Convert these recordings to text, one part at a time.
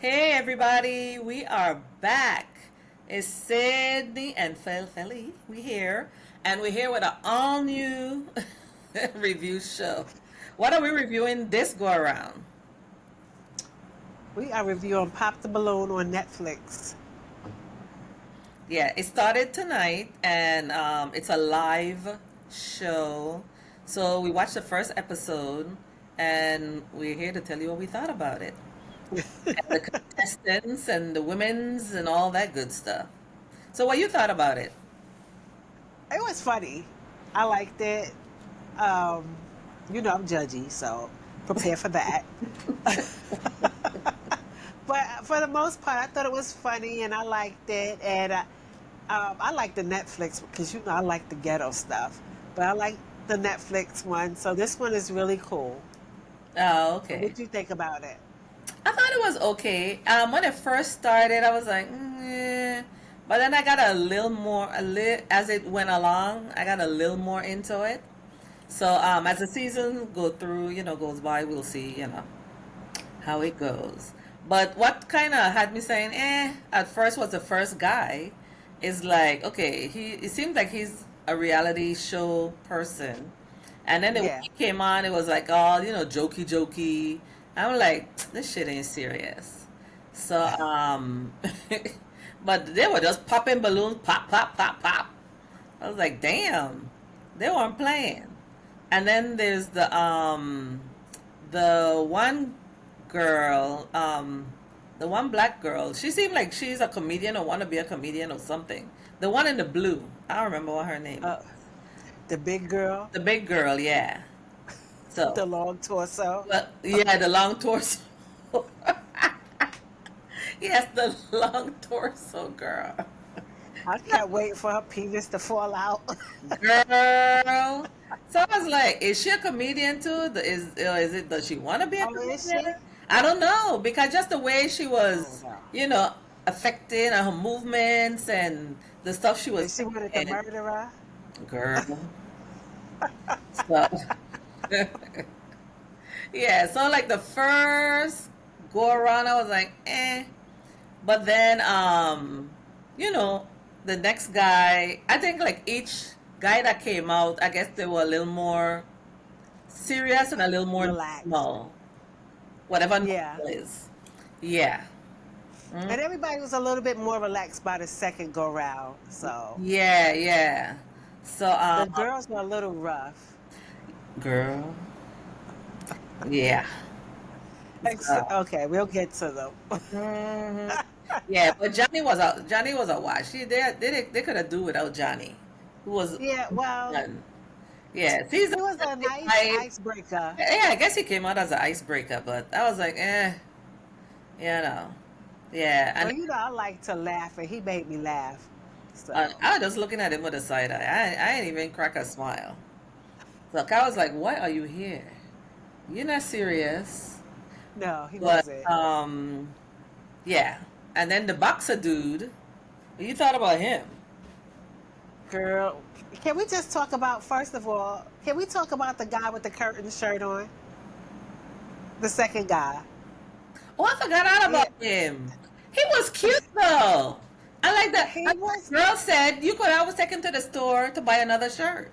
Hey everybody, we are back. It's Sydney and Feli. We here, and we're here with an all new review show. What are we reviewing this go around? We are reviewing Pop the Balloon on Netflix. Yeah, it started tonight, and it's a live show. So we watched the first episode, and we're here to tell you what we thought about it, and the contestants, and the women's, and all that good stuff. So, what you thought about it? It was funny. I liked it. Um, I'm judgy, so prepare for that. But for the most part, I thought it was funny and I liked it. And I like the Netflix because, I like the ghetto stuff. But I like the Netflix one. So this one is really cool. Oh, So okay. what do you think about it? I thought it was okay. When it first started, I was like, but then I got a little more, as it went along, I got a little more into it. So as the season goes by, we'll see, how it goes. But what kind of had me saying, at first was the first guy, is like, okay, it seems like he's a reality show person. And then when Yeah. he came on, it was like all, jokey jokey. I'm like, this shit ain't serious. So, but they were just popping balloons, pop, pop, pop, pop. I was like, damn, they weren't playing. And then there's the one girl, the one black girl. She seemed like she's a comedian or want to be a comedian or something. The one in the blue. I don't remember what her name is. Uh, the big girl, The big girl, yeah. So, the long torso. but yeah, the long torso. Yes, the long torso girl. I can't wait for her penis to fall out. Girl. So I was like, is she a comedian too? Is it, does she want to be a Oh, is comedian? she? I don't know, because just the way she Oh was, no. affecting her movements and the stuff she was Is she wanted to saying, murder her? girl. So yeah, so like the first go around, I was like, eh. But then, you know, the next guy, I think like each guy that came out, I guess they were a little more serious and a little more Relaxed. normal, whatever Yeah. normal is. Yeah. Mm, And everybody was a little bit more relaxed by the second go round. So yeah, yeah. So, the girls were a little rough. girl, yeah. So, Okay, we'll get to them. mhm. Yeah, but Johnny was a wash. They could have do without Johnny, who was Yeah, well, done. Yeah, season he was a nice five. icebreaker. Yeah, I guess he came out as an icebreaker, but I was like, you know, yeah. Well, And I like to laugh, and he made me laugh. So, I was just looking at him with a side eye. I ain't even crack a smile. So I was like, why are you here? You're not serious. no, he But wasn't. yeah. And then the boxer dude, you thought about him? Girl, can we just talk about, first of all, can we talk about the guy with the curtain shirt on? The second guy. Oh, I forgot all Yeah, about him. He was cute though. I like that. he Like was the girl said, you could always take him to the store to buy another shirt.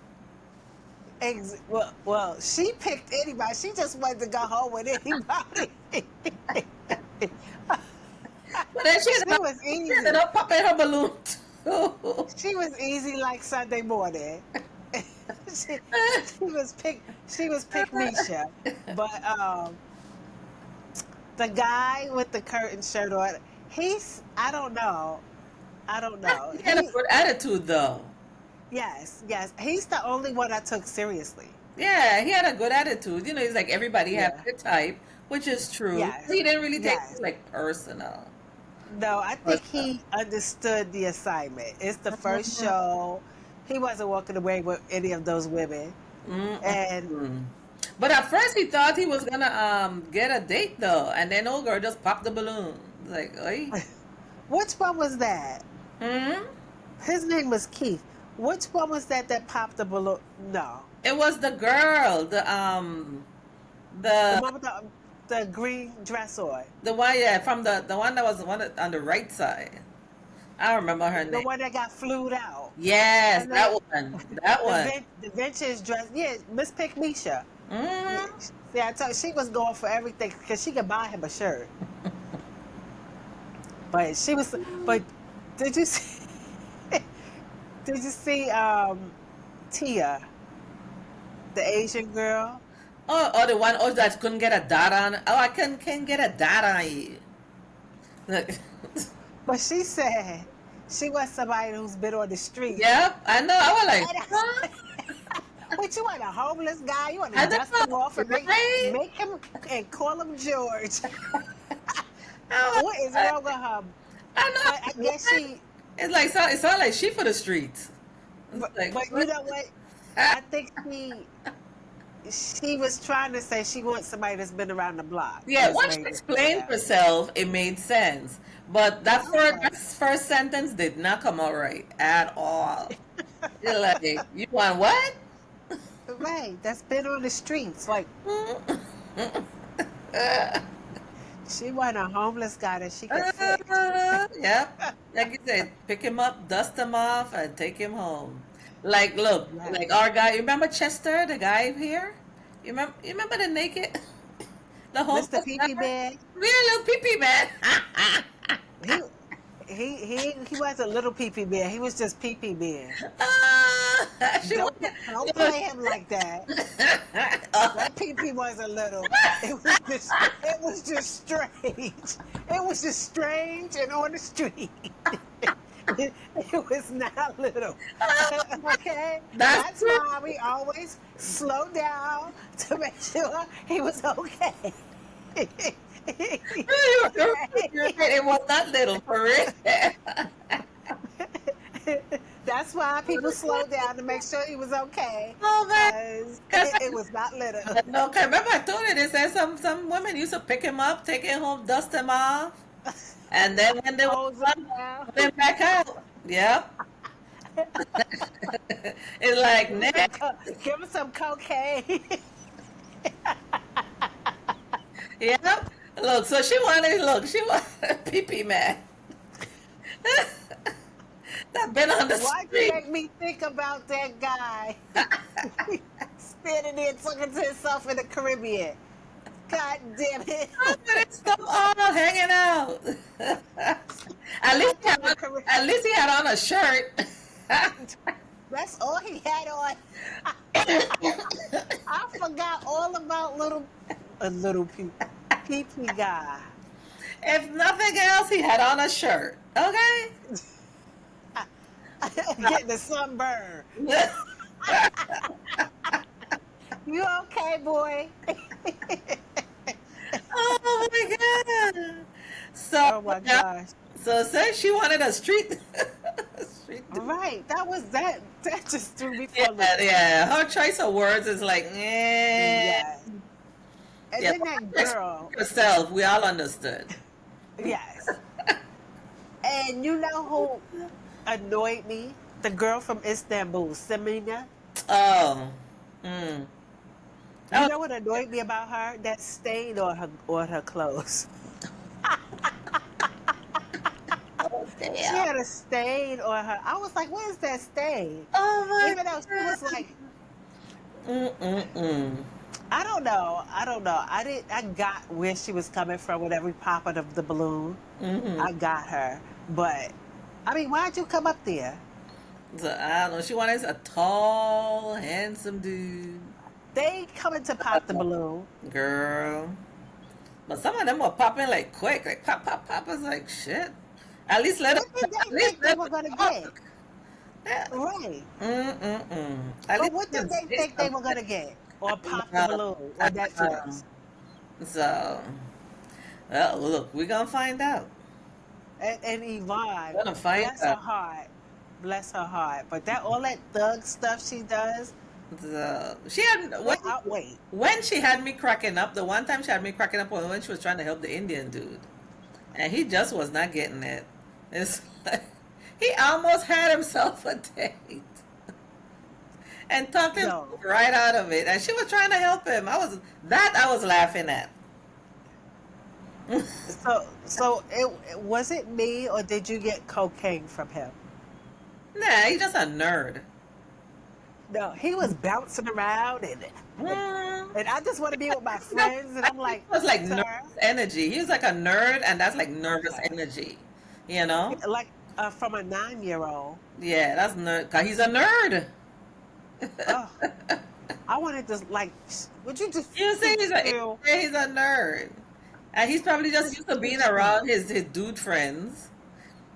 well, she picked anybody. She just wanted to go home with anybody. But then she ended She up, was she ended easy. up popping her balloon too. She was easy like Sunday morning. she, she was pick Misha. But the guy with the curtain shirt on, he's I don't know. I don't know. He had a good attitude though. Yes, he's the only one I took seriously. Yeah, he had a good attitude. He's like everybody have Yeah. their type, which is true. Yes. He didn't really take it Yes. like personal. No, I But think he understood the assignment. It's the first mm, show. He wasn't walking away with any of those women. mm, mm, And mm. But at first he thought he was gonna get a date though, and then old girl just popped the balloon. Like, oi. which one was that? Hmm? His name was Keith. Which one was that popped the balloon? No. It was the girl, The the one with the the green dress on. The one, yeah, from the one that was the one on the right side. I don't remember her The name. one that got flued out. Yes, Her that name, one. That one. the vintage dress. Yeah, Miss Pick Misha. Yeah, Mm. see, I told she was going for everything because she could buy him a shirt. But she was. But did you see? Did you see Tia, the Asian girl? Oh, the one oh that couldn't get a dot on. Oh, I can't get a dot on you. Look. But she said she was somebody who's been on the street. Yep, I know. I was like, And huh? what you want, a homeless guy? You want to I don't dust him off and know, right? make him and call him George? I What is was wrong with her? I But I know. guess What? she. It's like it sounds like she for the streets. It's like But you what? know what? I think she was trying to say she wants somebody that's been around the block. Yeah, Is once she maybe explained yeah. herself, it made sense. But that Okay. first sentence did not come out right at all. You're like, you want what? Right, that's been on the streets. Like she want a homeless guy that she could fix. Yep. Like you said, pick him up, dust him off, and take him home. Like, look, Yes. like our guy. You remember Chester, the guy here? You remember the naked, the Mr. homeless Pee Pee guy? Bed, Real little pee pee man. he he was a little Pee Pee Bear. He was just Pee Pee Bear. She Don't play him like that. That Pee Pee wasn't little. It was just strange. It was just strange and on the street. It was not little. Okay? That's That's why we always slow down to make sure he was okay. You're right. It was not little for real. That's why people slow down to make sure he was okay. Oh man. Because it was not little. No, okay, remember I told you they said some women used to pick him up, take him home, dust him off, and then when they were Hose done, him down. put him back out. Yep. It's like Nick. Give him some cocaine. Yep. Look, so she wanted a pee pee man. That been on the Why'd you street. make me think about that guy standing there talking to himself in the Caribbean? God damn it. It's stuff all hanging out. At least he had on a shirt. That's all he had on. I forgot all about a little pee guy. If nothing else, he had on a shirt. Okay. Getting the sunburn. You okay, boy? Oh my god. So Oh my gosh. So say she wanted a street. Street. Right. That just threw me for a Yeah, loop. yeah. Her choice of words is like, Yes. And Yeah, then that girl, herself. We all understood. yes. And you know who annoyed me? The girl from Istanbul, Semina. Oh. Mm. You know what annoyed me about her? That stain on her clothes. She had a stain on her. I was like, what is that stain? Oh my Even though she was like, Mm-mm-mm. I don't know. I got where she was coming from with every popping of the balloon. Mm-hmm. I got her. But I mean, why'd you come up there? So, I don't know. She wanted a tall, handsome dude. They coming to pop the balloon. Girl. But some of them were popping like quick. Like pop, pop, pop. I was like, shit. At least let What did they think they were gonna get? Yeah. Right. Mm-mm-mm. At But least what did they it's- think they were gonna get? Or pop the balloon or Netflix? So, well, look, we're gonna find out. And Yvonne, We're gonna find bless her out. heart. Bless her heart. But that all that thug stuff she does, So, she had wait. when she had me cracking up. The one time she had me cracking up was when she was trying to help the Indian dude, and he just was not getting it. It's like he almost had himself a date. And talked him No. right out of it, and she was trying to help him. I was laughing at. So was it me or did you get cocaine from him? Nah, he's just a nerd. No, he was bouncing around and Mm, and I just want to be with my no, friends, and I I'm think like, it was like sir, nervous energy. He was like a nerd, and that's like nervous okay, energy. You know? like from a 9-year-old. Yeah, that's nerd. Cause he's a nerd. Oh, I wanted to like, would you just You see, sit still? he's a nerd, and he's probably just Just used to sit being still. around his dude friends,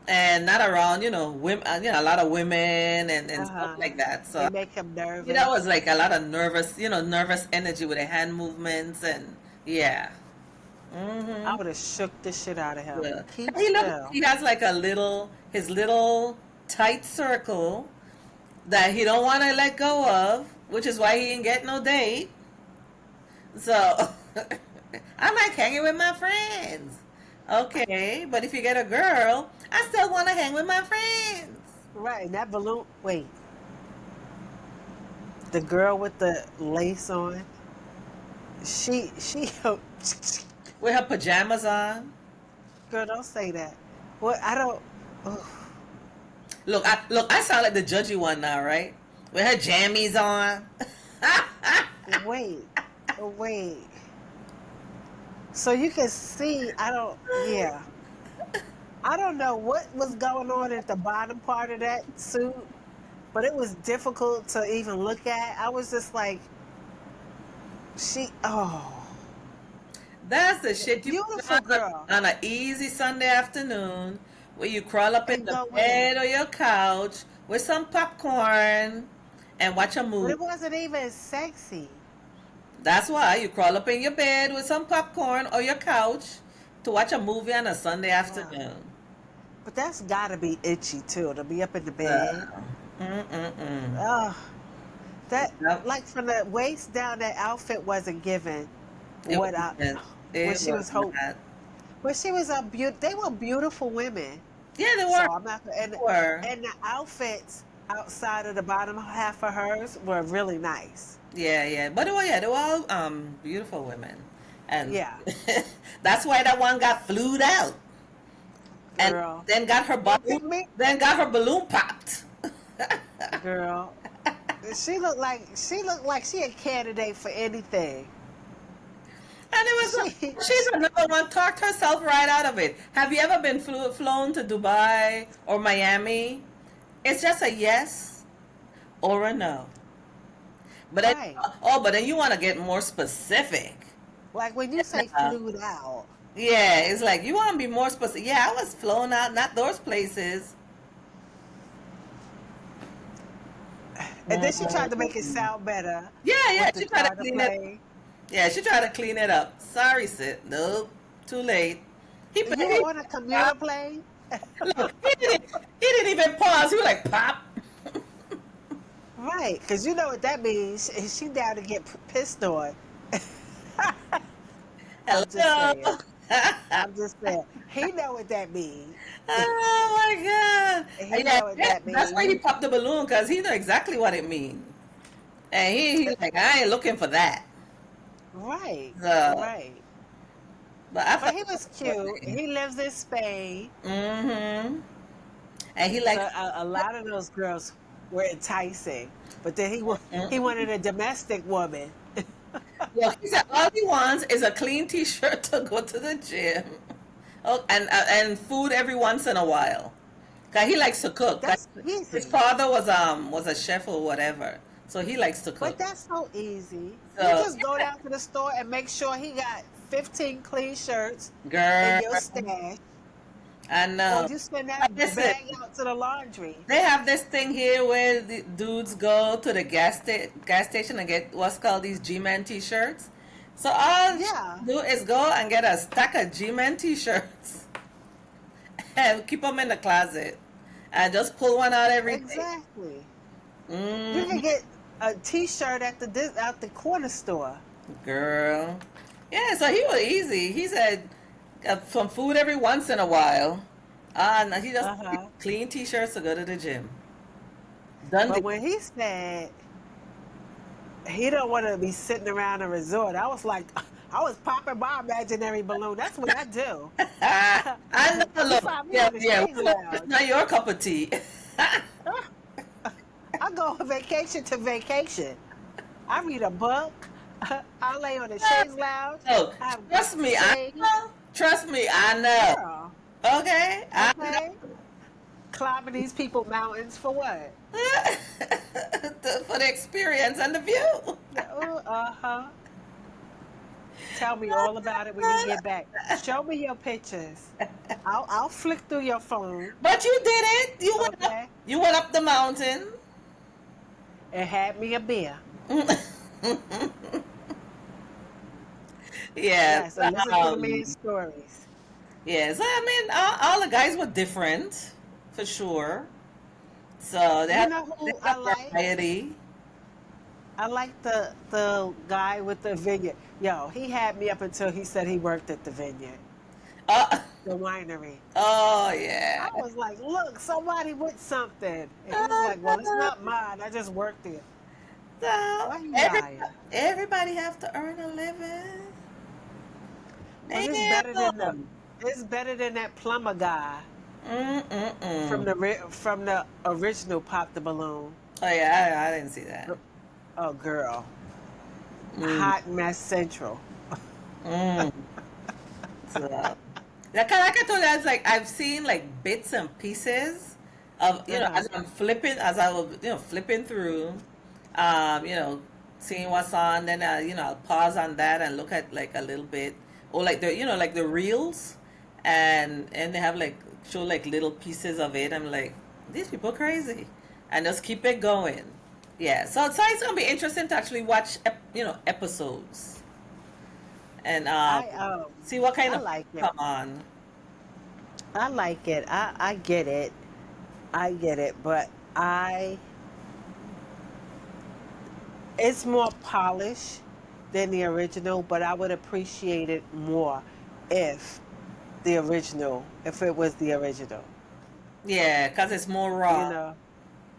and not around women, a lot of women and Uh stuff huh. like that. So They make him that was nervous. like a lot of nervous energy with the hand movements and yeah. I Hmm. would have shook the shit out of him. Yeah. Keep He look still. he has like his little tight circle that he don't want to let go of, which is why he ain't get no date. So I like hanging with my friends. Okay, but if you get a girl, I still want to hang with my friends. Right, and that balloon. Wait, the girl with the lace on. She. With her pajamas on. Girl, don't say that. What? I don't. Oh, Look, I sound like the judgy one now, right? With her jammies on. wait, wait. So you can see. I don't. Yeah. I don't know what was going on at the bottom part of that suit, but it was difficult to even look at. I was just like, she. Oh, That's the shit you put beautiful girl. on an easy Sunday afternoon where you crawl up in And the go where? bed or your couch with some popcorn and watch a But movie. it wasn't even sexy. That's why you crawl up in your bed with some popcorn or your couch to watch a movie on a Sunday Ugh. afternoon. But that's gotta be itchy too, to be up in the Uh, bed. mm-mm-mm. Oh, that Yep. like from the waist down, that outfit wasn't given It what I wasn't. when It she was was hope not. when she was a they were beautiful women. Yeah, they So were. I'm not They were. and the outfits outside of the bottom half of hers were really nice. Yeah, yeah. But they were all beautiful women. And Yeah, that's why that one got flued out. And girl. then got her To balloon me, then got her balloon popped. girl, she looked like she a candidate for anything. And it was She she's another one talked herself right out of it. Have you ever been flown to Dubai or Miami? It's just a yes or a no. But then, right. but then you want to get more specific. Like when you say Uh, flued out, yeah, it's like you want to be more specific. Yeah, I was flown out, not those places. and then she tried to make it Mm. sound better Yeah, yeah. with the She tried to charter clean it. plane. Yeah, she tried to clean it up. Sorry, Sid. Nope, too late. He, You were he on a commuter plane, look. He didn't even pause. He was like pop. right? Because you know what that means. She down to get pissed on. I'm just saying. Hello. I'm just saying. He know what that means. Oh my God. He Yeah, know what yeah, that that's why he means. popped the balloon because he know exactly what it means. And he like, I ain't looking for that. Right, So, right. but I But thought he it was was cute. funny. He lives in Spain, Mm-hmm. And he so likes, a lot of those girls were enticing. But then he mm-mm. wanted a domestic woman. Well, he said all he wants is a clean T-shirt to go to the gym. Oh, and food every once in a while. 'Cause he likes to cook. 'Cause That's his easy. father was a chef or whatever, so he likes to But cook. that's so easy. You So just go down to the store and make sure he got 15 clean shirts in girl, your stash, I or know. you send But that listen, bag out to the laundry. they have this thing here where the dudes go to the gas station and get what's called these G-Man T-shirts. So all she Yeah, do is go and get a stack of G-Man T-shirts and keep them in the closet and just pull one out every day. exactly. You can Mm, get a T-shirt at the corner store. girl. Yeah, so he was easy. He said some food every once in a while. No, he just Uh-huh. clean T-shirts to go to the gym. Done. But when he said he don't want to be sitting around a resort, I was like, I was popping my imaginary balloon. That's what I do. I know. You Look, saw me yeah, on the yeah. Shades It's Lounge. not your cup of tea. I go on vacation to vacation. I read a book. I lay on the Shades Lounge. No, I have trust me, I shade. know. Trust me, I know. Girl, Okay, I okay? Climbing these people mountains for what? know. For the experience and the view. Uh-huh. Tell me all about it when you get back. Show me your pictures. I'll flick through your phone, But you did it. You went up. okay? You went up the mountain. And had me a beer. Yes. Yes, and listen to the man's stories. Yes. I mean, all the guys were different, for sure. So You they know who I have like? variety. I like the guy with the vineyard. Yo, he had me up until he said he worked at the vineyard, Uh, the winery. oh I yeah. was like, look, somebody with something. And he was like, well, it's not mine. I just worked there. So Why you everybody, lying? everybody have to earn a living. But Damn. it's better than that plumber guy Mm-mm-mm. from the original Pop the Balloon. Oh yeah, I didn't see that. Oh, girl. Mm, Hot Mess Central. mm. So, like I told you, it's like I've seen like bits and pieces of Uh-huh. as I'm flipping, as I was flipping through, seeing what's on. Then I'll pause on that and look at like a little bit, or like like the reels, and they have like show like little pieces of it. I'm like, these people crazy, and just keep it going. Yeah, so it's gonna be interesting to actually watch episodes and I see what kind I of like it. come on. I like it. I get it. I get it, but I it's more polished than the original, but I would appreciate it more if if it was the original. Yeah, because it's more You raw. know?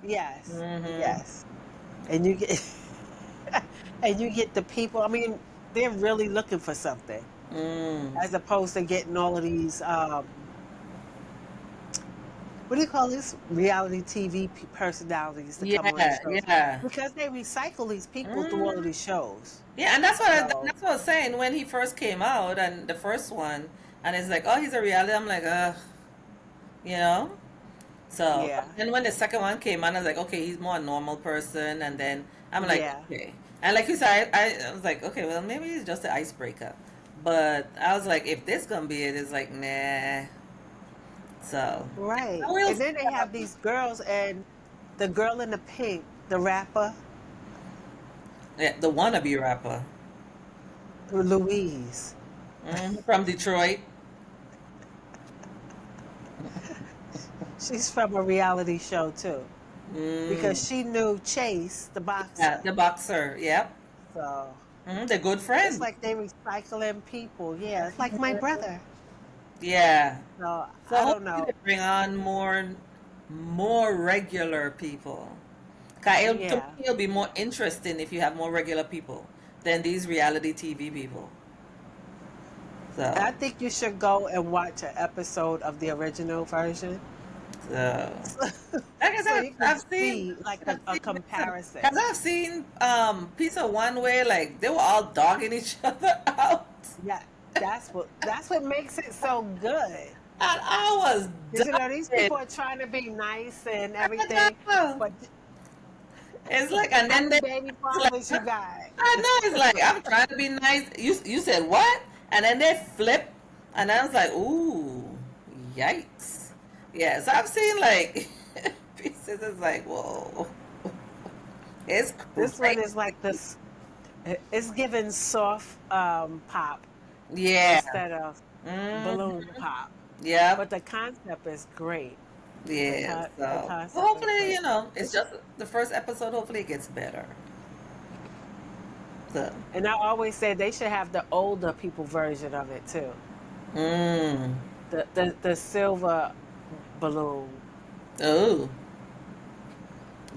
Yes. Mm-hmm. Yes. And you get and you get the people, I mean, they're really looking for something Mm. as opposed to getting all of these what do you call this? Reality TV personalities to come on the Yeah, shows yeah. because they recycle these people through all of Mm. these shows. Yeah, and So that's what I was saying when he first came out and the first one, and it's like, oh, he's a reality. I'm like, you know. So, yeah, and when the second one came on, I was like, okay, he's more a normal person, and then I'm like, yeah, okay, and like you said, I was like, okay, well, maybe he's just an icebreaker, but I was like, if this gonna be it, it's like, nah. So, right. I will. And then they have these girls and the girl in the pink, the rapper, Yeah, the wannabe rapper Louise. from Detroit. She's from a reality show too Mm. because she knew Chase, the Yeah, boxer. the boxer. Yep. So They're good it's friends. like they recycling people. Yeah, it's like my brother. Yeah. So So I don't hopefully know. they bring on more regular people. 'Cause to me, Yeah. it'll be more interesting if you have more regular people than these reality TV people. I So, think you should go and watch an episode of the original version so like I so said, you can see like I've a seen comparison. because I've seen piece of one where like they were all dogging each other out, Yeah, that's what makes it so good. and I was Because these dying. people are trying to be nice and I everything, know. but It's like, and how then many they, baby it's like, fathers you got? I know, it's like, I'm trying to be nice. You said what? And then they flip, and I was like, ooh, yikes. Yeah, so I've seen like pieces. It's like, whoa, it's This one crazy. is like this. It's given soft pop Yeah. instead of Mm, balloon pop, yep. but the concept is great. Yeah. The So concept is hopefully, great. it's just the first episode. Hopefully, it gets better. So, And I always said they should have the older people version of it too. mm, The silver balloon. oh,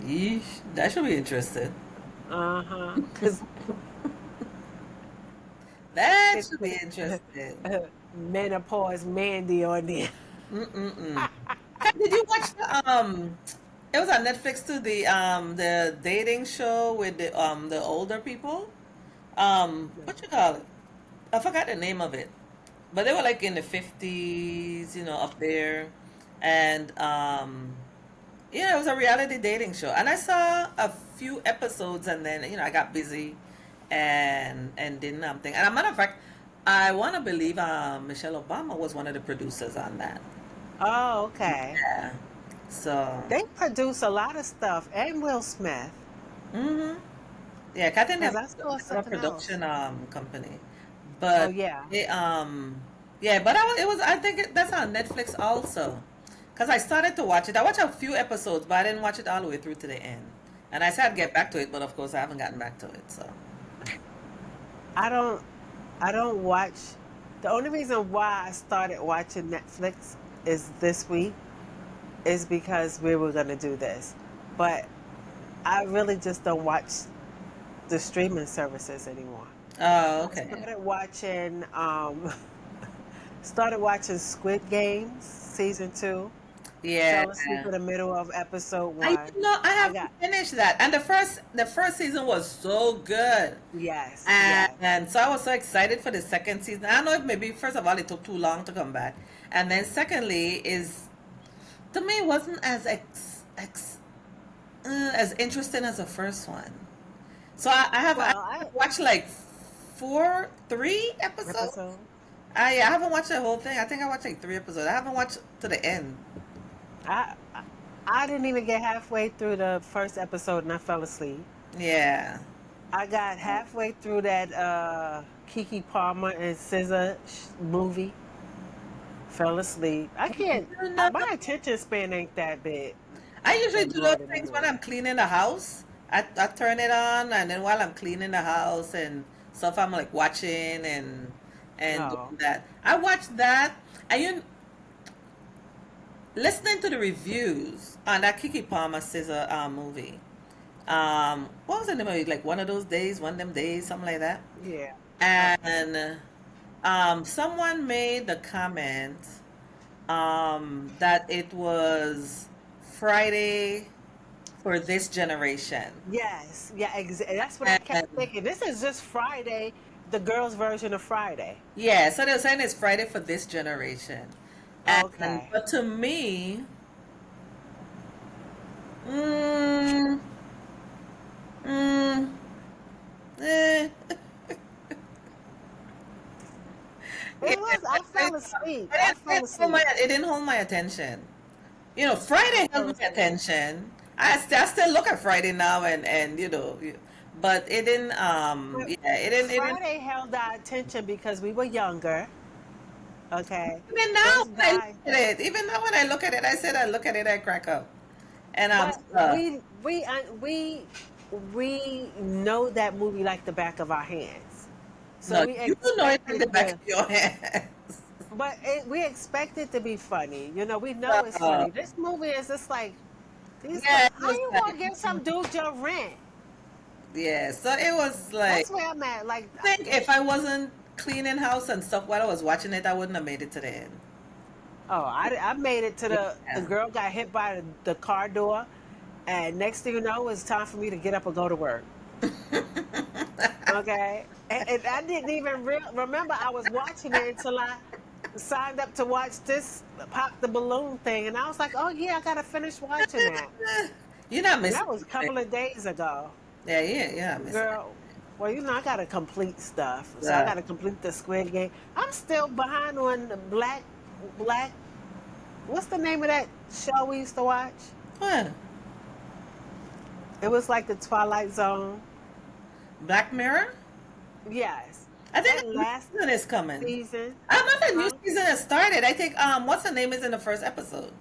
yeesh, that should be interesting. Uh-huh. Because That It's should be interesting. menopause Mandy on there. Mm-mm-mm. Did you watch it was on Netflix too, the dating show with the older people? What you call it? I forgot the name of it. But they were like in the 50s, up there. And yeah, it was a reality dating show. And I saw a few episodes and then, I got busy and didn't think. And a matter of fact, I want to believe Michelle Obama was one of the producers on that. Oh, okay. Yeah. So, They produce a lot of stuff, and Will Smith, hmm yeah, 'cause I think they because I saw have a something else. production company, Oh but yeah. it yeah, but it was I think that's on Netflix also, because I started to watch it. I watched a few episodes, but I didn't watch it all the way through to the end. And I said I'd get back to it, but of course I haven't gotten back to it. So, I don't I don't watch. The only reason why I started watching Netflix is this week is because we were going to do this. But I really just don't watch the streaming services anymore. oh, I okay, started watching Squid Games season 2. yeah. Fell asleep in the middle of episode I 1. did not. I I have to got finish that. And the first season was so good. yes, And, yes. and so I was so excited for the second season. I don't know if maybe first of all it took too long to come back, and then secondly is to me it wasn't as interesting as the first one. So I Well, I watched like 3 episodes. episode. I haven't watched the whole thing. I think I watched like 3 episodes. I haven't watched to the end. I didn't even get halfway through the first episode and I fell asleep. Yeah. I got halfway through that Kiki Palmer and SZA movie, fell asleep. I can't. You know, My attention span ain't that big, I usually that do those broad things when anymore. I'm cleaning the house. I turn it on, and then while I'm cleaning the house and stuff, I'm like watching and Oh, doing that. I watch that, and listening to the reviews on that Kiki Palmer SZA movie. What was the name of it? Like one of those days, one of them days, something like that. yeah. Okay. And someone made the comment that it was Friday for this generation. Yes, yeah. That's what I kept And thinking. This is just Friday, the girls' version of Friday. yeah, so they're saying it's Friday for this generation. And Okay. but to me, mm, mm, eh, It yeah, was. I fell asleep. I fell asleep. it didn't hold my attention. I Friday held fell my asleep. attention. I still look at Friday now and but it didn't. But Yeah, it didn't. Friday held our attention because we were younger. Okay. Even now Those when I look guys. at it, even now when I look at it, I said I look at it, I crack up, and I'm But stuck. we know that movie like the back of our hands. So No, we you know it in expected the back of to, your hands. we expect it to be funny. We know it's Uh, funny. This movie is just like yeah, it how was you gonna give some dude your rent? yeah. So it was like That's where I'm at. Like, I think if I wasn't cleaning house and stuff while I was watching it, I wouldn't have made it to the end. oh, I made it to the Yeah. girl got hit by the car door, and next thing you know, it's time for me to get up and go to work. Okay, and I didn't even remember I was watching it until I signed up to watch this pop the balloon thing, and I was like, oh yeah, I gotta finish watching that. You're not And missing that was a couple of days ago, Yeah, yeah, you're not missing girl. Well, I gotta complete stuff, so I Yeah. gotta complete the Squid Game. I'm still behind on the black. What's the name of that show we used to watch? What? It was like the Twilight Zone. Black Mirror? Yes, I think that a new last season is coming. season. I don't know if the new Huh? season has started. I think what's the name is in the first episode.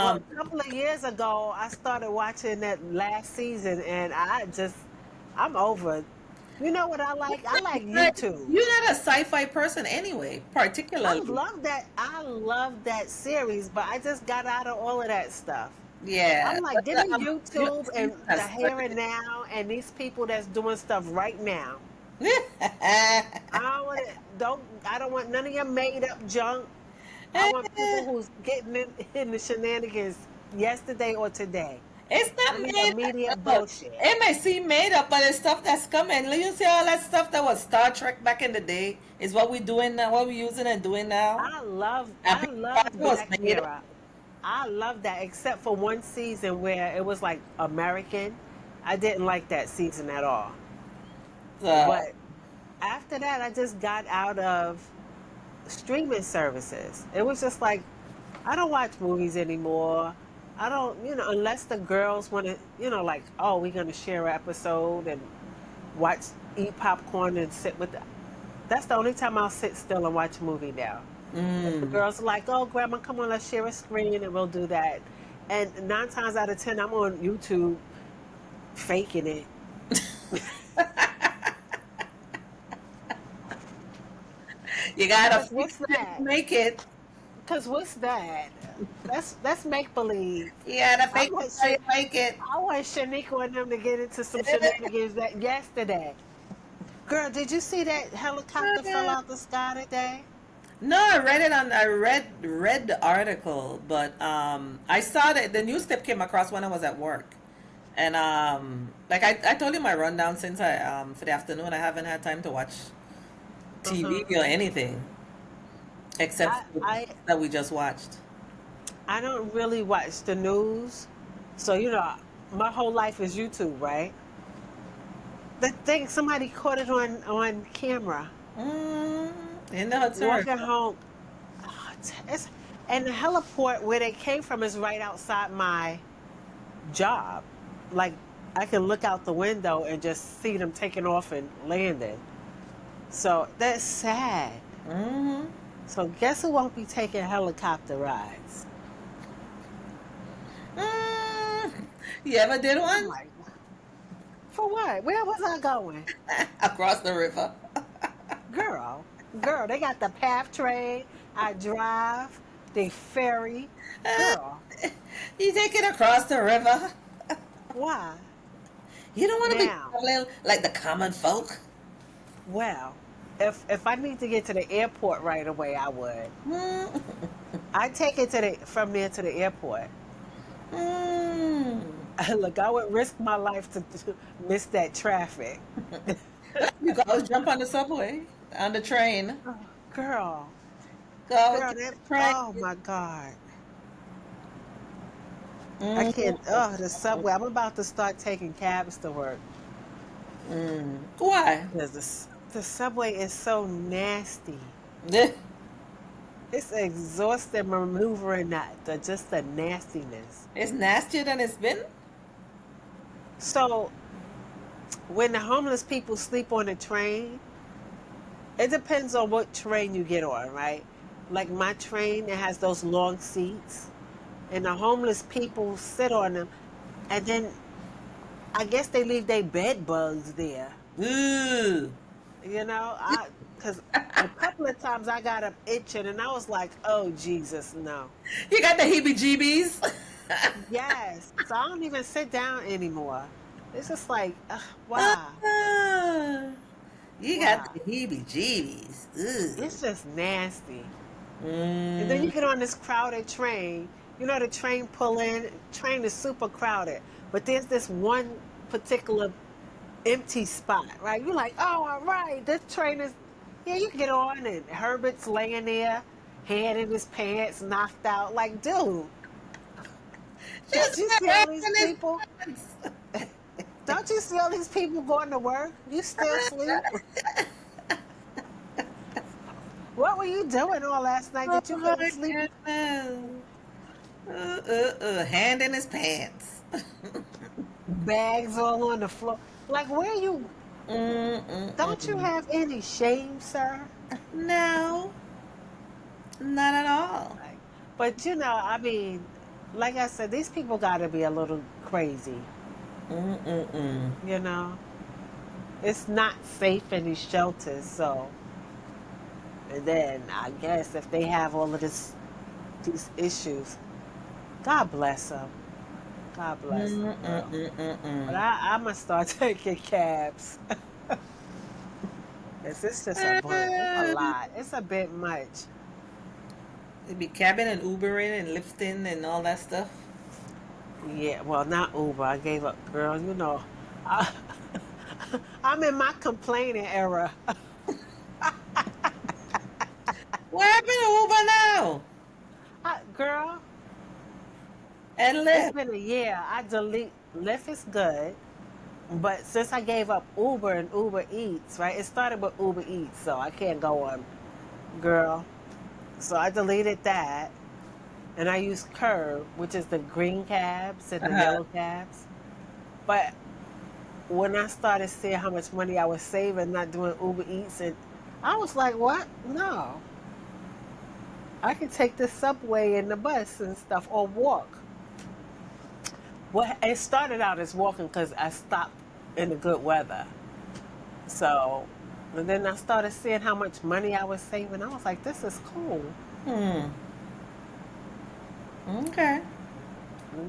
Well, Um a couple of years ago, I started watching that last season, and I'm over it. You know what I like? I like but YouTube. you're not a sci-fi person anyway, particularly. I love that series, but I just got out of all of that stuff. Yeah. I'm like, But give me the YouTube and season the has here started. and now, and these people that's doing stuff right now. I don't want none of your made up junk. I want people who's getting in the shenanigans yesterday or today. It's I not need made immediate up. Look, bullshit. it may seem made up, but it's stuff that's coming. You see all that stuff that was Star Trek back in the day is what we're doing now, what we're using and doing now. And I people thought love it was Black made up. Mirror. I love that, except for one season where it was like American. I didn't like that season at all. So, But after that, I just got out of streaming services. It was just like, I don't watch movies anymore. I don't, unless the girls want to, like, oh, we're going to share an episode and watch, eat popcorn and sit with the, that's the only time I'll sit still and watch a movie now. If the mm. girls are like, oh, grandma, come on, let's share a screen and we'll do that. And 9 times out of 10, I'm on YouTube faking it. You gotta Because what's fix it to that? make it. Because what's that? That's make believe. You gotta I fake it want till you shit. make it. I want Shaniqua and them to get into some shenanigans that yesterday. Girl, did you see that helicopter fell out the sky today? No, I read it on. I read the article, but I saw that the news clip came across when I was at work, and like I told you my rundown since I for the afternoon. I haven't had time to watch TV Uh-huh. or anything except I, for I that we just watched. I don't really watch the news, so my whole life is YouTube, right? The thing somebody caught it on camera Mm, in the hotel. walking home. Oh, it's, and the heliport where they came from is right outside my job. Like I can look out the window and just see them taking off and landing. So that's sad. Mm-hmm. So guess who won't be taking helicopter rides? Mm. You ever did I'm one like, for what? Where was I going? across the river? Girl, girl, they got the PATH train. I drive, the ferry. Girl, You take it across the river. why? You don't want to be Now, traveling like the common folk. well, if I need to get to the airport right away, I would. Mm. I take it from there to the airport. Mm. Look, I would risk my life to miss that traffic. You can always jump on the subway, on the train. Oh, girl, Go girl, get the train. oh my God. I Mm. can't, the subway. I'm about to start taking cabs to work Mm. Why? because the subway is so nasty. Eh, It's exhausting maneuvering just the nastiness. it's nastier than it's been. So when the homeless people sleep on the train, it depends on what train you get on, right? Like my train, it has those long seats, and the homeless people sit on them, and then I guess they leave their bed bugs there. Ooh. Because a couple of times I got up itching, and I was like, "Oh Jesus, no!" You got the heebie-jeebies. Yes, so I don't even sit down anymore. It's just like, why? Ah, you got Why? the heebie-jeebies. Ooh. It's just nasty. And then you Mm. get on this crowded train. The train pull in, train is super crowded. But there's this one particular empty spot, right? You're like, oh, all right, this train is, yeah, you can get on. And Herbert's laying there, hand in his pants, knocked out. Like, dude, don't Just you see all got these in his people? pants. Don't you see all these people going to work? You still sleep? What were you doing all last night Oh that you couldn't my sleep? goodness. Hand in his pants. Bags all on the floor. Like, where you, don't you Mm-mm-mm. have any shame, sir? No, not at all. Like, but I mean, like I said, these people got to be a little crazy. Mm-mm-mm. You know, it's not safe in these shelters. So, and then I guess if they have all of these issues, God bless them. God bless them, girl. But Mm-mm-mm-mm-mm. I'm gonna start taking cabs. 'Cause it's just a bunch. It's a lot. It's a bit much. It'd be cabbing and Ubering and lifting and all that stuff. Yeah, well, not Uber. I gave up, girl. I, I'm in my complaining era. What happened to Uber now? Girl, And it's Lyft. been a year. I delete Lyft is good, but since I gave up Uber and Uber Eats, right? It started with Uber Eats, so I can't go on, girl. So I deleted that, and I use Curb, which is the green cabs and the Uh-huh. yellow cabs. But when I started seeing how much money I was saving not doing Uber Eats, and I was like, what? No, I can take the subway and the bus and stuff, or walk. Well, it started out as walking because I stopped in the good weather. So, and then I started seeing how much money I was saving. I was like, this is cool. Hmm. Okay.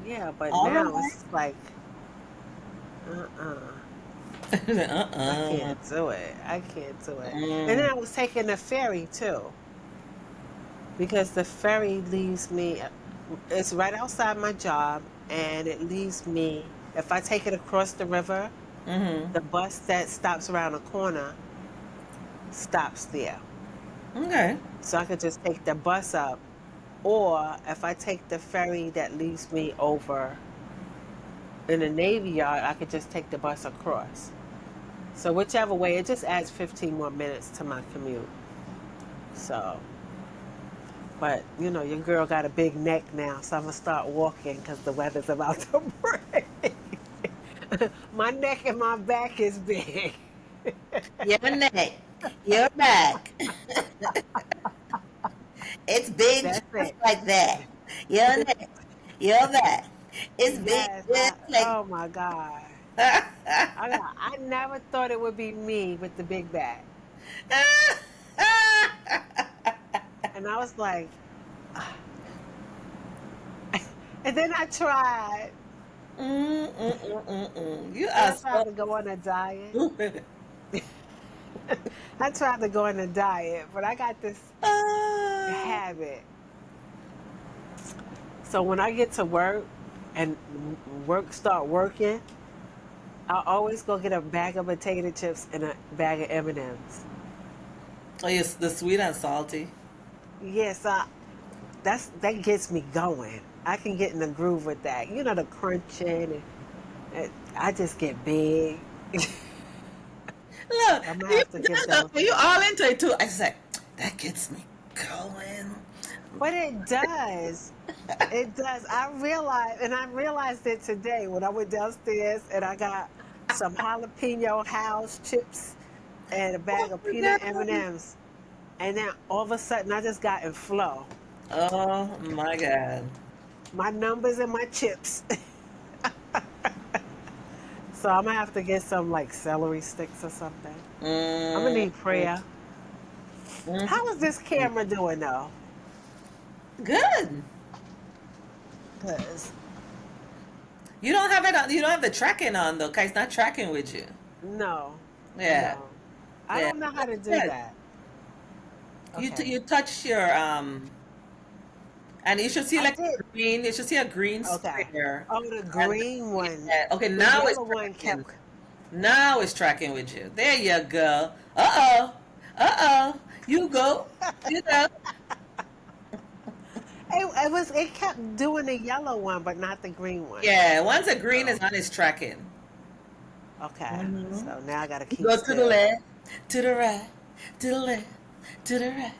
Yeah, but All now right. it's like, uh-uh. I Uh-uh. can't do it. I can't do it. And Mm. then I was taking the ferry too, because the ferry leaves me, it's right outside my job, and it leaves me, if I take it across the river, Mm-hmm. the bus that stops around the corner stops there. Okay. So I could just take the bus up. Or if I take the ferry that leaves me over in the Navy Yard, I could just take the bus across. So whichever way, it just adds 15 more minutes to my commute. So, but your girl got a big neck now, so I'm gonna start walking because the weather's about to break. My neck and my back is big. Your neck, your back. It's big That's just it. like that. Your neck, your back. It's big Yes. just like Oh my God. that. I never thought it would be me with the big back. And I was like, and then I tried. You Then are I tried so to go on a diet. stupid. I tried to go on a diet, but I got this Ah. habit. So when I get to work and start working, I always go get a bag of potato chips and a bag of M&Ms. Oh, yes, the sweet and salty. Yes, that gets me going. I can get in the groove with that. The crunching, and I just get big. Look, I'm gonna you, have to give those. you all into it too. I said, that gets me going. But it does. It does. I realized it today when I went downstairs and I got some jalapeno house chips and a Oh bag of my peanut God. M&Ms. And then all of a sudden I just got in flow. Oh my God. My numbers and my chips. So I'm gonna have to get some like celery sticks or something. I'm gonna Mm, need prayer. How is this mhm. camera doing though? Good. Cause You don't have it on. You don't have the tracking on though, cause it's not tracking with you. no, Yeah, no. I yeah. don't know how to That's do good. that. Okay. You touch your and you should see I like did. a green. You should see a green Okay. square. Oh, the And green one. yeah, okay, The now it's yellow one tracking. kept. Now it's tracking with you. There you go. Uh oh. Uh oh. You go. You go. It kept doing the yellow one, but not the green one. Yeah. Once the green is So on, it's tracking. okay. Hmm. So now I gotta You keep go to the still. left, to the right, to the left, to the right,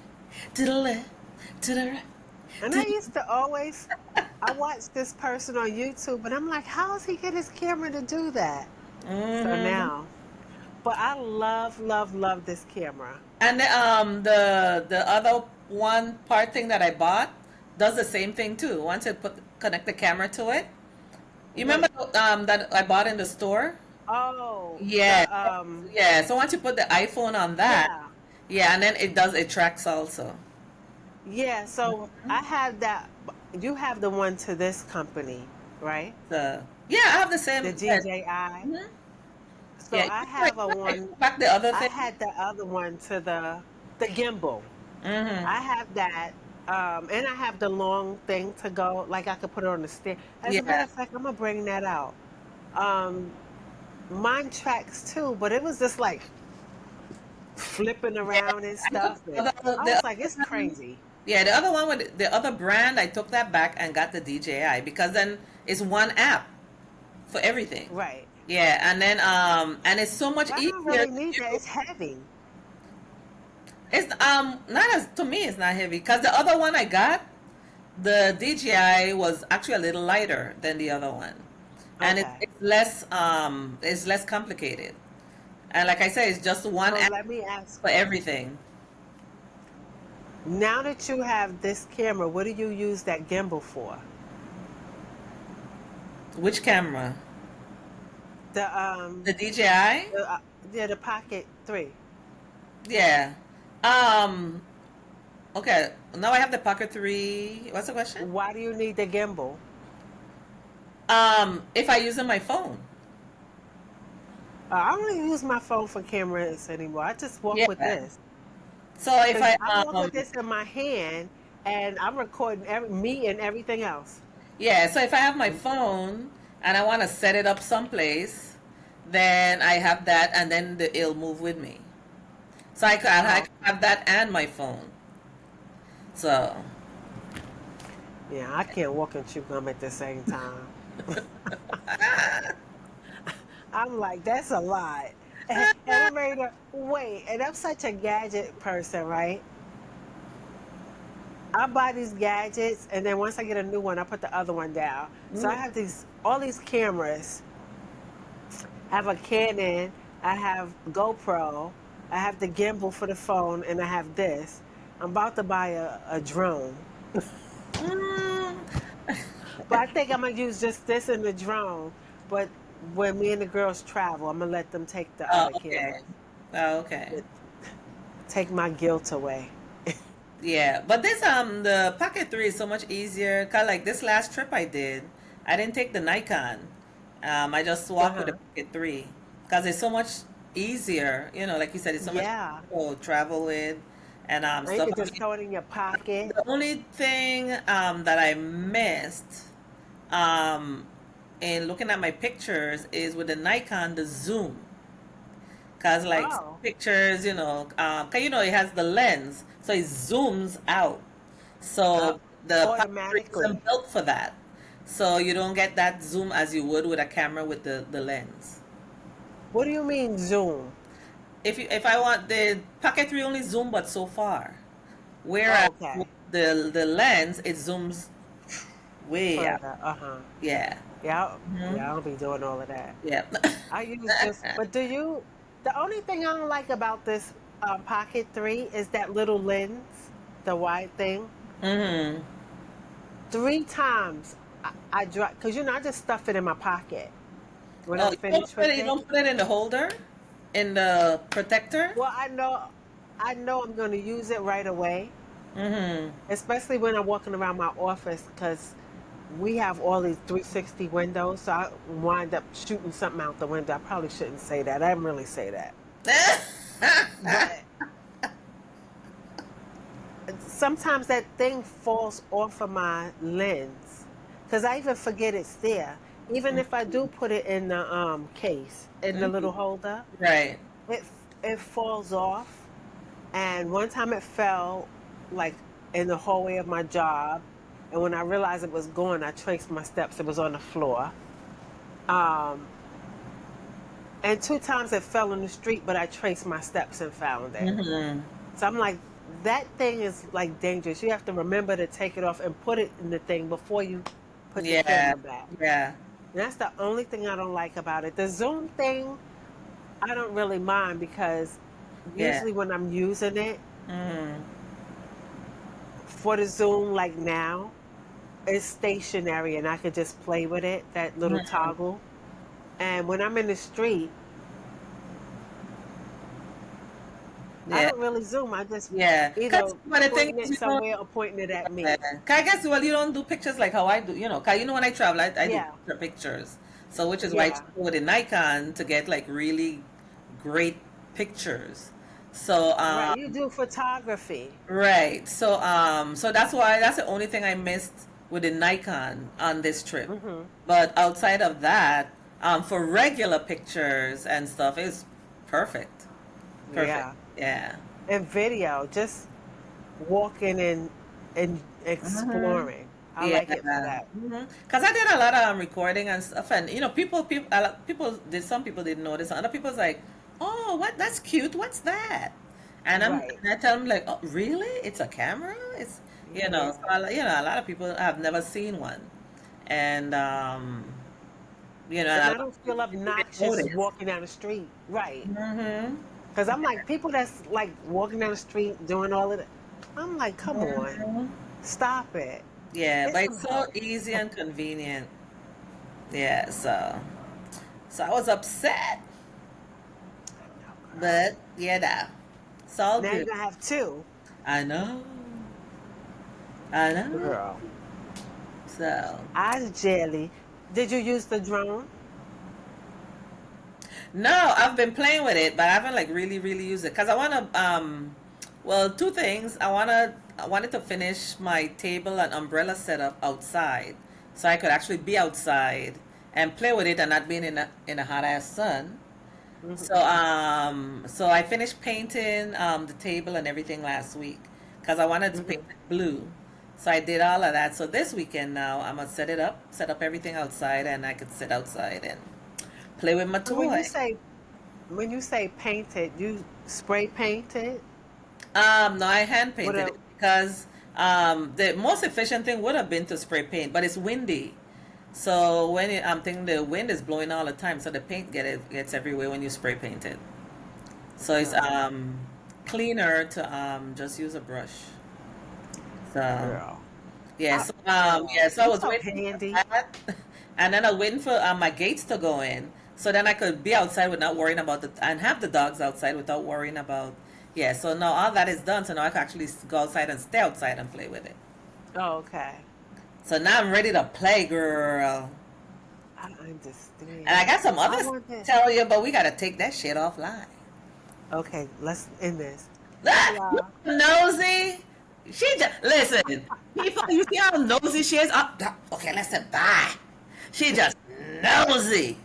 to the left, to the right. And To I the... used to always. I watched this person on YouTube, and I'm like, how does he get his camera to do that? So Hmm. now, but I love, love, love this camera. And the other one part thing that I bought does the same thing too. Once you connect the camera to it, you What? remember that I bought in the store? Oh, Yeah, the yeah. So once you put the iPhone on that, yeah, yeah, and then it tracks also. yeah. So I have that. You have the one to this company, right? So yeah, I have the The same. Yes. DJI. Mhm. So Yeah, I you like have a one. back the other I thing. had the other one to the gimbal. Mm-hmm. I have that, and I have the long thing to go. Like I could put it on the stand. As a matter Yeah. of fact, I'm gonna bring that out. Um, Mine tracks too, but it was just like flipping Yeah. around and I took stuff, and I the was other like, it's one. crazy. Yeah, the other one with the other brand, I took that back and got the DJI because then it's one app for everything. Right. Yeah, and it's so much But I don't easier really to need that. use. It's heavy. It's not as to me it's not heavy because the other one I got, the DJI was actually a little lighter than the other one. And Okay. it's less complicated. And like I said, it's just one So app let me ask for you. everything. Now that you have this camera, what do you use that gimbal for? Which camera? The The DJI? the yeah, the Pocket 3. Yeah. Um okay, now I have the Pocket 3. What's the question? Why do you need the gimbal? If I use it on my phone. I don't even use my phone for cameras anymore. I just walk Yeah. with this. So if Because I I walk with this in my hand and I'm recording me and everything else. yeah, so if I have my phone and I want to set it up someplace, then I have that and then it'll move with me. So I Oh, could have that and my phone. So yeah, I can't walk and chew gum at the same time. I'm like, that's a lot. And I'm ready to wait. And I'm such a gadget person, right? I buy these gadgets and then once I get a new one, I put the other one down. So I have all these cameras. I have a Canon, I have GoPro, I have the gimbal for the phone, and I have this. I'm about to buy a drone. mm, But I think I'm gonna use just this and the drone. But when me and the girls travel, I'm gonna let them take the oh other okay. cameras. Oh, okay. It- Take my guilt away. Yeah, but this the Pocket 3 is so much easier. Cause like this last trip I did, I didn't take the Nikon. I just walked with the Uh-huh. Pocket 3 because it's so much easier. You know, like you said, it's so much Yeah. easier to travel with and And you stuff. can I just mean, throw it in your pocket. the only thing that I missed um, in looking at my pictures is with the Nikon the zoom. Cause like Oh, pictures, cause it has the lens, so it zooms out. uh, So the Pocket 3 automatically. isn't built for that. So you don't get that zoom as you would with a camera with the lens. What do you mean zoom? If I want the Pocket 3 only zoom but so far, Oh, whereas with okay. the lens it zooms way out. Further. Uh-huh. Yeah. Yeah, Hmm. I'll be doing all of that. Yeah. I use this, but the only thing I don't like about this Pocket 3 is that little lens, the wide thing. Hmm. 3 times I drop, because I just stuff it in my pocket when Oh, I'm finished with you it. don't put it in the holder, in the protector. Well, I know I'm going to use it right away, Hmm. especially when I'm walking around my office because we have all these 360 windows, so I wind up shooting something out the window. I probably shouldn't say that. I didn't really say that. But sometimes that thing falls off of my lens because I even forget it's there. Even if I do put it in the case, in the little holder, Right. it it falls off. And one time it fell like in the hallway of my job. And when I realized it was gone, I traced my steps. It was on the floor. Um, and 2 times it fell in the street, but I traced my steps and found it. Hmm. So I'm like, that thing is like dangerous. You have to remember to take it off and put it in the thing before you put the Yeah. camera back. Yeah. And that's the only thing I don't like about it. The zoom thing, I don't really mind because Yeah. usually when I'm using it Hmm. for the zoom, like now, it's stationary and I could just play with it, that little Hmm. toggle. And when I'm in the street, I Yeah. don't really zoom. I just Yeah. either Cause but the thing pointing is, it somewhere or pointing it at me. 'cause I guess well, you don't do pictures like how I do. 'Cause when I travel, I do Yeah. picture pictures. So which is why I Yeah. took it with a Nikon to get like really great pictures. So Right. You do photography. right. So that's the only thing I missed with the Nikon on this trip. Hmm. But outside of that, for regular pictures and stuff, it's perfect. Perfect. Yeah. Yeah. And video, just walking and Hmm. exploring. I Yeah. like it for that. Because I did a lot of recording and stuff, and some people didn't notice. Other people's like, "Oh, what? That's cute. What's that?" Right. And I tell them like, "Oh, really? It's a camera? It's Yeah. a lot of people have never seen one, and And and I don't feel a lot of people didn't obnoxious notice." walking down the street. Right. Mm-hmm. Because I'm like, people that's like walking down the street doing all of that. I'm like, come on, Hmm. stop it. Yeah, Get but some it's so help. easy and convenient. Yeah, so I was upset, I know, girl. but yeah, nah, it's all Now you're good. gonna have two. I know, I know. Girl. So I jelly. Did you use the drone? no, I've been playing with it, but I haven't like really used it because I want to. Well, two things. I wanted to finish my table and umbrella setup outside, so I could actually be outside and play with it and not being in a hot ass sun. So Hmm. so I finished painting the table and everything last week because I wanted to paint Hmm. it blue. So I did all of that. So this weekend now I'm gonna set up everything outside, and I could sit outside and play with my And when toy. you say painted, you spray painted No, I hand with painted a it because the most efficient thing would have been to spray paint, but it's windy. So I'm thinking the wind is blowing all the time, so the gets everywhere when you spray paint it. So it's uh, cleaner to just use a brush. So girl. I, so I you was so waiting for handy. that, and then I was waiting for my gates to go in, so then I could be outside without worrying about and have the dogs outside without worrying about. Yeah, so now all that is done, so now I can actually go outside and stay outside and play with it. Oh, okay. So now I'm ready to play, girl. I And I understand. got some I other stuff want to that. tell you, but we gotta take that shit offline. Okay, let's end this. Bye, Ah, you y'all. nosy. She just listen. People, you see how nosy she is. Oh, okay, let's say bye. She just nosy.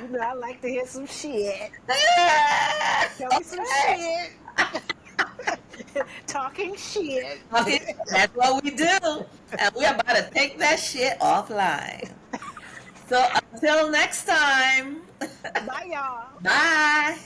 You know I like to hear some shit. Tell me some shit. Talking shit. Okay, that's what we do, and we are about to take that shit offline. So until next time, Bye, y'all. bye.